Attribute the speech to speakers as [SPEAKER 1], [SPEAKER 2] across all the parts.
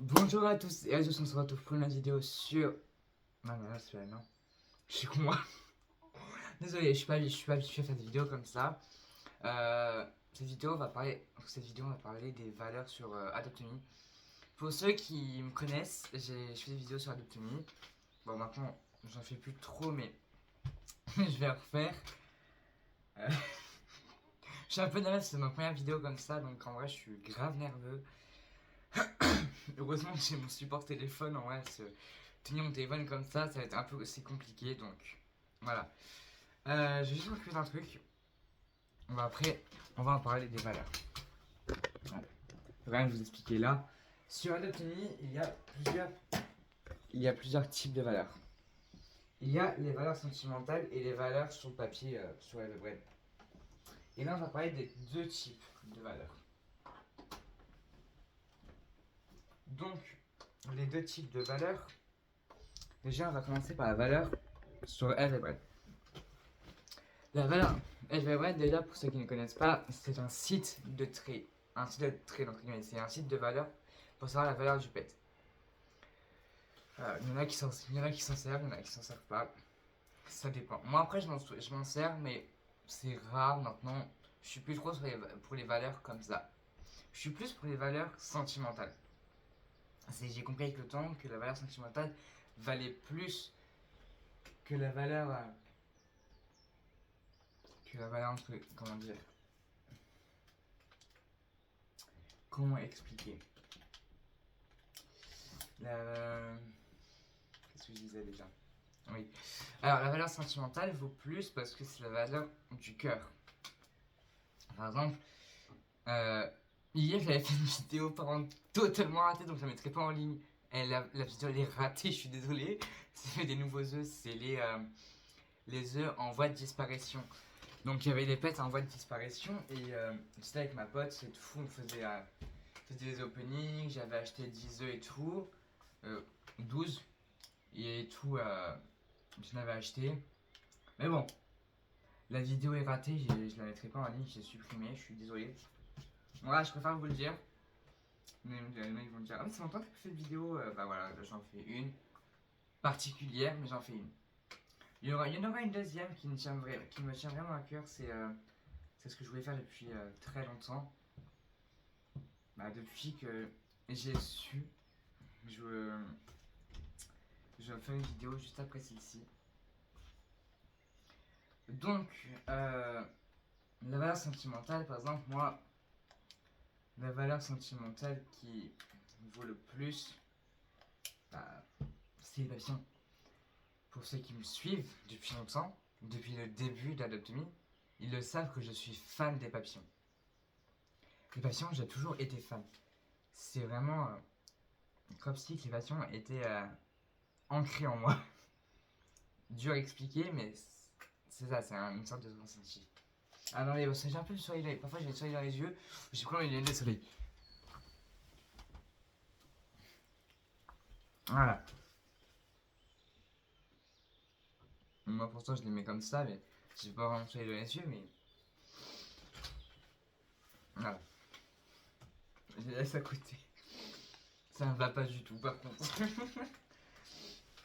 [SPEAKER 1] Bonjour à tous et à tous, on se retrouve pour une vidéo sur... Non, c'est pas non. Je suis con moi. Désolé, je suis pas habitué à faire des vidéos comme ça. Cette vidéo on va parler des valeurs sur Adopt.me. Pour ceux qui me connaissent, je fais des vidéos sur Adopt.me. Bon, maintenant, j'en fais plus trop, mais je vais refaire. Euh, je suis un peu nerveux, c'est ma première vidéo comme ça, donc en vrai, je suis grave nerveux. Heureusement que j'ai mon support téléphone, en vrai, tenir mon téléphone comme ça va être un peu aussi compliqué, donc voilà. Je vais juste m'occuper d'un truc. Après, on va en parler des valeurs. Voilà. Je vais rien vous expliquer là. Sur Adopt.me, il y a plusieurs types de valeurs. Il y a les valeurs sentimentales et les valeurs sur le papier, sur le web. Et là, on va parler des deux types de valeurs. Donc, les deux types de valeurs. Déjà, on va commencer par la valeur sur Everbread. La valeur Everbread, déjà, pour ceux qui ne connaissent pas, c'est un site de trait. Un site de trait, donc c'est un site de valeur pour savoir la valeur du pet. Il y en a qui s'en servent, il y en a qui s'en servent pas. Ça dépend. Moi, après, je m'en sers, mais c'est rare maintenant. Je suis plus trop pour les valeurs comme ça. Je suis plus pour les valeurs sentimentales. J'ai compris avec le temps que la valeur sentimentale valait plus que la valeur. Comment dire. Comment expliquer. Qu'est-ce que je disais déjà? Oui. Alors, la valeur sentimentale vaut plus parce que c'est la valeur du cœur. Par exemple, hier j'avais fait une vidéo totalement ratée, donc je la mettrai pas en ligne. Et la vidéo elle est ratée, je suis désolé. C'est des nouveaux œufs, c'est les œufs en voie de disparition. Donc il y avait des pets en voie de disparition et j'étais avec ma pote, c'est tout, on faisait des openings, j'avais acheté 10 œufs et tout, 12 et tout, je l'avais acheté. Mais bon, la vidéo est ratée, je la mettrai pas en ligne, j'ai supprimé, je suis désolé. Voilà, je préfère vous le dire. Mais les mecs vont dire, ah mais c'est longtemps que tu fais de vidéo. Bah voilà, j'en fais une particulière, mais j'en fais une. Il y en aura une deuxième qui me tient vraiment à cœur, c'est ce que je voulais faire depuis très longtemps. Bah, depuis que j'ai su, je vais faire une vidéo juste après celle-ci. Donc, la valeur sentimentale, par exemple, moi, la valeur sentimentale qui vaut le plus, bah, c'est les papillons. Pour ceux qui me suivent depuis longtemps, depuis le début d'Adopt.me, ils le savent que je suis fan des papillons. Les papillons, j'ai toujours été fan. C'est vraiment comme si les papillons étaient ancrés en moi. Dur à expliquer, mais c'est ça, c'est une sorte de ressenti. Ah non, mais j'ai un peu le soleil, parfois j'ai le soleil dans les yeux, j'ai pris les lunettes de soleil. Voilà. Moi pourtant je les mets comme ça, mais j'ai pas vraiment le soleil dans les yeux, mais... Voilà. Je les laisse à côté. Ça ne va pas du tout par contre.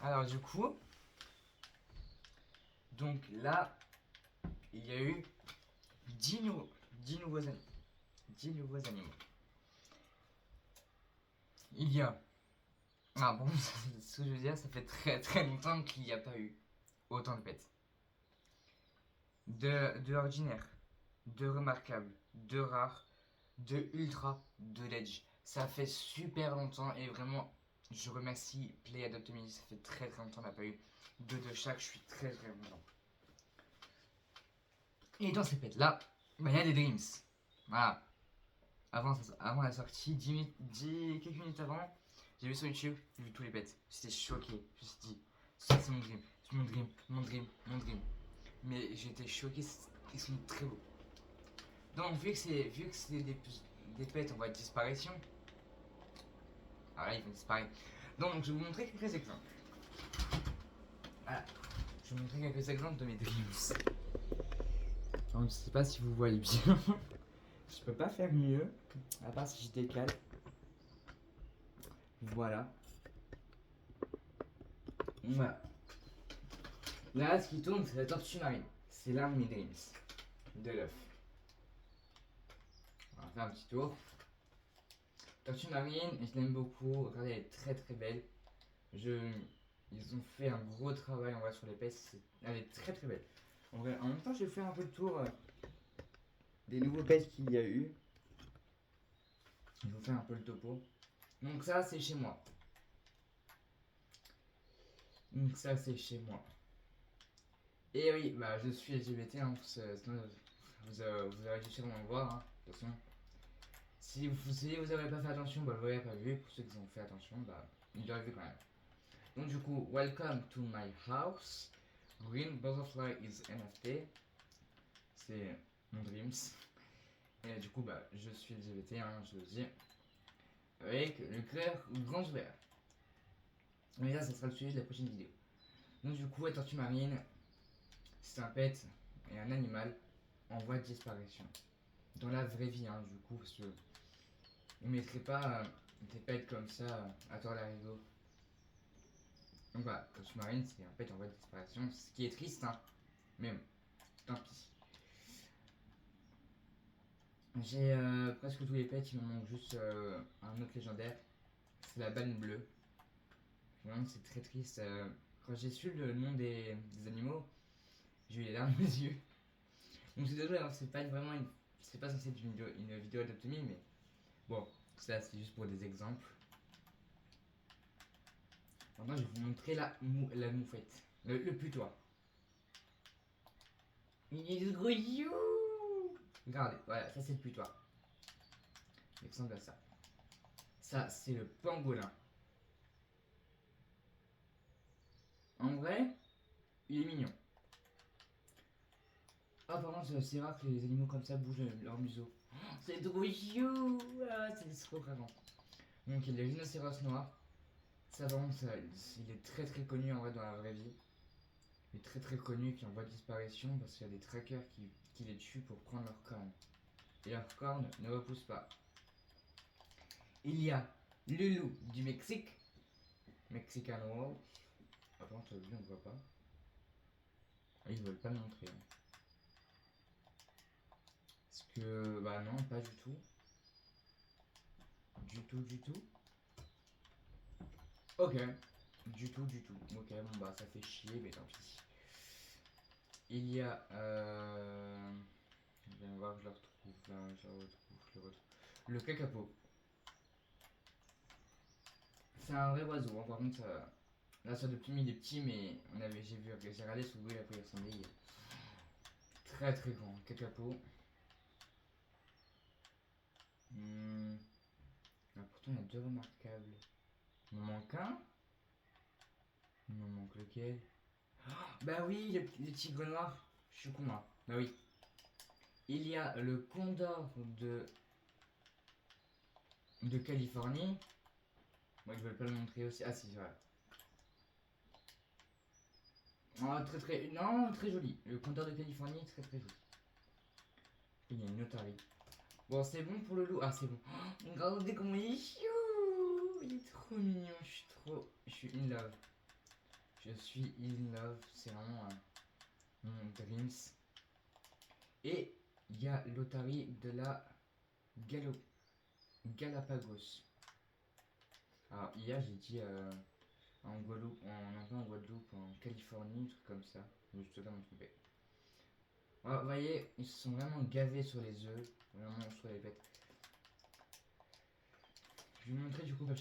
[SPEAKER 1] Alors du coup, donc là, il y a eu 10 nouveaux animaux. 10 nouveaux animaux. Il y a... Ah bon, ce que je veux dire, ça fait très très longtemps qu'il n'y a pas eu autant de pets. De ordinaire, de remarquable, de rare, de ultra, de ledge. Ça fait super longtemps et vraiment, je remercie Play Adopt.me, ça fait très très longtemps qu'on n'a pas eu deux de chaque, je suis très très content. Et dans ces pets là, bah, il y a des Dreams. Voilà. Avant la sortie, quelques minutes avant, j'ai vu sur YouTube, j'ai vu tous les pets. J'étais choqué. Je me suis dit, ça c'est mon dream, c'est mon dream, mon dream, mon dream. Mais j'étais choqué, ils sont très beaux. Donc vu que c'est des pets en voie de disparition, alors là ils vont disparaître. Donc je vais vous montrer quelques exemples. Voilà. Je vais vous montrer quelques exemples de mes dreams. Alors, je sais pas si vous voyez bien. Je peux pas faire mieux, à part si je décale. Voilà. Voilà. Là, ce qui tourne, c'est la tortue marine. C'est l'un de mes dreams. De l'œuf. On va faire un petit tour. Tortue marine, je l'aime beaucoup. Regardez, elle est très très belle. Ils ont fait un gros travail en vrai sur l'épaisse. Elle est très très belle. En vrai, en même temps, je vais faire un peu le tour des nouveaux pets qu'il y a eu. Je vais vous faire un peu le topo. Donc ça, c'est chez moi. Donc ça, c'est chez moi. Et oui, bah je suis LGBT, hein, vous avez dû sûrement le voir, hein, de toute façon. Si vous avez pas fait attention, bah vous l'avez pas vu. Pour ceux qui ont fait attention, bah ils l'auraient vu quand même. Donc du coup, welcome to my house. Green Butterfly is NFT. C'est mon dreams. Et du coup, bah je suis LGBT, hein, je le dis. Avec le cœur grand ouvert. Mais là, ça sera le sujet de la prochaine vidéo. Donc du coup, la tortue marine, c'est un pet et un animal en voie de disparition. Dans la vraie vie, hein, du coup, parce que on mettrait pas des pets comme ça à tort la rigo. Donc voilà, tortue marine, c'est un pet en voie de disparition, ce qui est triste, hein, mais bon, tant pis. J'ai presque tous les pets, il me manque juste un autre légendaire, c'est la banne bleue. Vraiment, c'est très triste. Quand j'ai su le nom des animaux, j'ai eu les larmes aux yeux. Donc c'est désolé, hein, c'est pas vraiment c'est pas censé être une vidéo d'optimie, mais bon, ça c'est juste pour des exemples. Maintenant, je vais vous montrer la moufette, le putois. Il est grouillou. Regardez, voilà, ça c'est le putois. Il ressemble à ça. Ça, c'est le pangolin. En vrai, il est mignon. Ah, par contre, c'est rare que les animaux comme ça bougent leur museau. Oh, c'est trop chou. Ah, c'est trop vraiment. Donc, il y a le rhinocéros noir. Ça, par contre, il est très très connu en vrai dans la vraie vie. Il est très très connu qui est en voie de disparition parce qu'il y a des trackers qui les tuent pour prendre leurs cornes. Et leurs cornes ne repoussent pas. Il y a le loup du Mexique. Mexican Wolf. Attends, lui on ne voit pas. Ah, ils veulent pas le montrer. Hein. Parce que, bah non, pas du tout. Du tout, du tout. Ok. Du tout, du tout. Ok, bon bah ça fait chier, mais tant pis. Il y a... Je vais voir que je le retrouve là, je le retrouve. Le kakapo. C'est un vrai oiseau, hein. Par contre, là ça depuis il est petit, mais j'ai regardé sous le bruit à quoi il ressemblait. Il est très très grand, kakapo. Ah, pourtant il y a deux remarquables. Il m'en manque un. Il m'en manque lequel? Bah oui, les tigres noirs. Je suis con moi. Bah oui. Il y a le condor de Californie. Moi je veux pas le montrer aussi. Ah si, voilà. Oh, très très. Non, très joli. Le condor de Californie, très très joli. Il y a une otarie. Bon, c'est bon pour le loup. Ah, c'est bon. Oh, regardez comment il est chou. Il est trop mignon. Je suis in love. Je suis in love. C'est vraiment mon dreams. Et il y a l'otarie de la Galapagos. Alors, hier, j'ai dit en Guadeloupe, en Guadeloupe, en Californie, un truc comme ça. Je me suis totalement trompé. Voilà, vous voyez, ils se sont vraiment gavés sur les œufs, vraiment sur les bêtes. Je vais vous montrer du coup le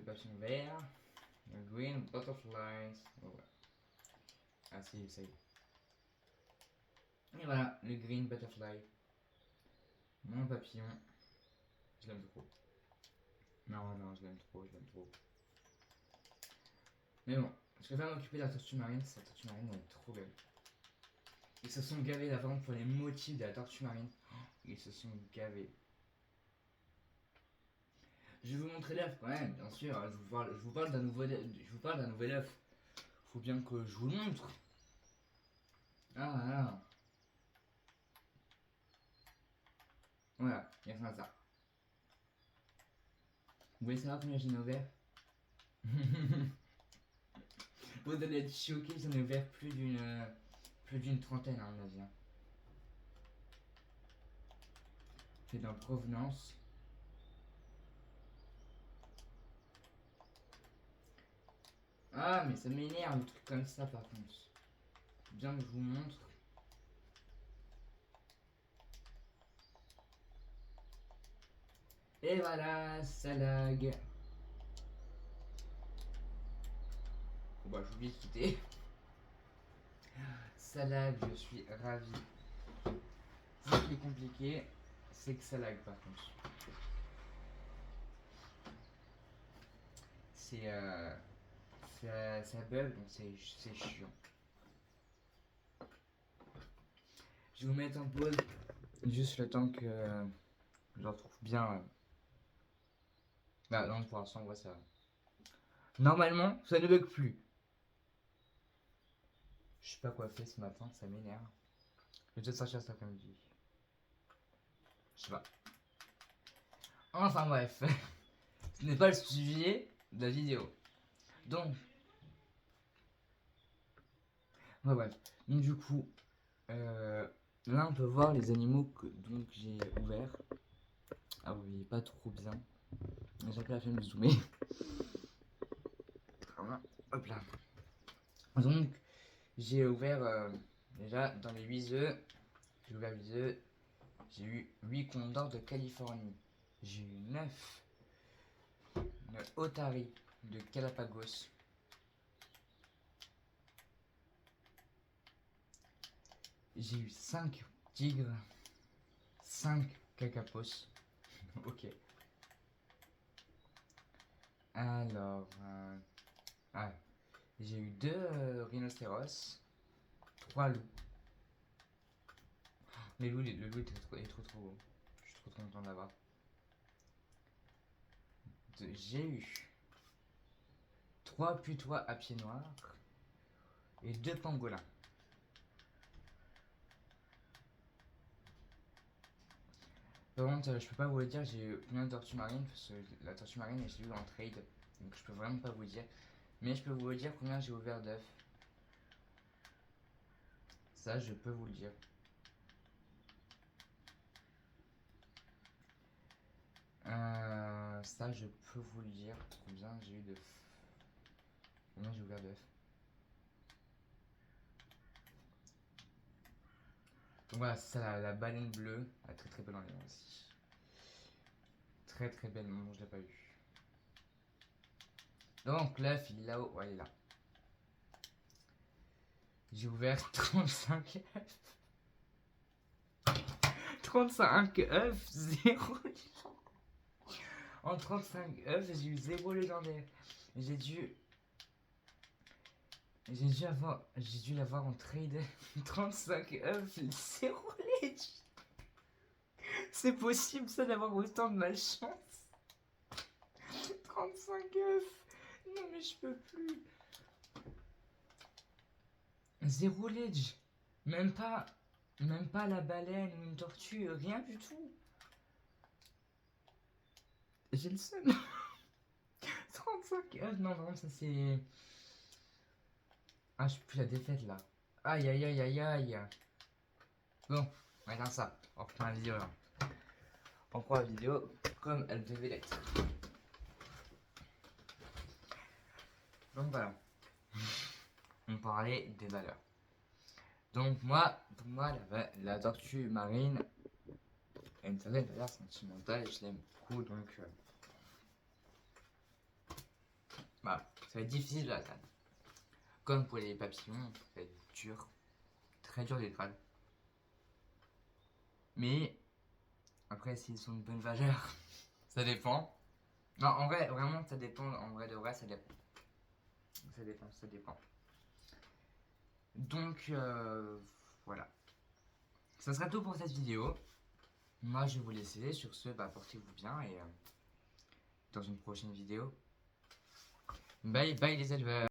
[SPEAKER 1] papillon vert, le green butterflies. Oh, ouais. Ah si, ça y est. Et voilà, le green butterfly. Mon papillon. Je l'aime trop. Non, non, je l'aime trop, je l'aime trop. Mais bon, je vais m'occuper de la tortue marine. Cette tortue marine, elle est trop belle. Ils se sont gavés là, par exemple, pour les motifs de la tortue marine. Oh, ils se sont gavés. Je vais vous montrer l'œuf quand même, bien sûr. Je vous parle d'un nouvel œuf. Faut bien que je vous le montre. Ah là. Voilà, il y a ça. Vous voulez savoir combien j'en ai ouvert? Vous allez être choqués, j'en ai ouvert plus d'une trentaine, à mon avis. C'est dans provenance. Ah, mais ça m'énerve, un truc comme ça par contre. Bien que je vous montre. Et voilà, ça lag. Bon bah, j'ai oublié de quitter. Ça lag, je suis ravi. Ce qui est compliqué, c'est que ça lag par contre. C'est ça bug, donc c'est chiant. Je vais vous mettre en pause juste le temps que je retrouve bien. Bah non, pour l'instant, ouais, ça va. Normalement, ça ne bug plus. Je sais pas quoi faire ce matin, ça m'énerve. Je vais peut-être sortir cet après-midi. Je sais pas. Enfin bref, ce n'est pas le sujet de la vidéo. Donc, ouais, bref. Donc du coup, là on peut voir les animaux que donc j'ai ouverts. Ah vous voyez pas trop bien. J'ai pas la flemme de zoomer. Hop là. Donc j'ai ouvert déjà dans les 8 œufs. J'ai ouvert 8 œufs. J'ai eu 8 condors de Californie. J'ai eu 9 otaries de Galapagos. J'ai eu 5 tigres, 5 cacapos. Ok. Alors, j'ai eu 2 rhinocéros, 3 loups. Les loups, le loup est trop beau. Je suis trop content d'avoir. J'ai eu 3 putois à pieds noirs et 2 pangolins. Par contre, je peux pas vous le dire, j'ai eu combien de tortues marines, parce que la tortue marine, je l'ai eu en trade, donc je peux vraiment pas vous le dire. Mais je peux vous le dire combien j'ai ouvert d'œufs. Ça, je peux vous le dire. Ça, je peux vous le dire. Combien j'ai eu d'œufs. Combien j'ai ouvert d'œufs. Donc voilà, c'est ça, la baleine bleue. Elle est très très belle en l'air aussi. Très très belle, non, je l'ai pas eu. Donc l'œuf, il est là-haut. Ouais, il est là. J'ai ouvert 35 œufs. 35 œufs, 0. En 35 œufs, j'ai eu 0 légendaire. J'ai dû l'avoir en trade. 35 œufs, 0 ledge. C'est possible ça d'avoir autant de malchance. 35 œufs. Non mais je peux plus. 0 ledge. Même pas la baleine ou une tortue, rien du tout. J'ai le seum. 35 œufs, non, ça c'est... Ah, je suis plus la défaite là. Aïe aïe aïe aïe aïe. Bon, regarde ça. On reprend la vidéo là. On prend la vidéo comme elle devait l'être. Donc voilà. On parlait des valeurs. Donc pour moi, la tortue marine a une certaine valeur sentimentale et je l'aime beaucoup, donc voilà, ça va être difficile de l'atteindre. Comme pour les papillons, ça va être dur, très dur d'étreindre. Mais après, s'ils sont de bonne valeur, ça dépend. Non, en vrai, vraiment, ça dépend. En vrai de vrai, ça dépend. Ça dépend. Donc, voilà. Ça sera tout pour cette vidéo. Moi, je vais vous laisser. Sur ce, portez-vous bien et dans une prochaine vidéo. Bye bye les éleveurs.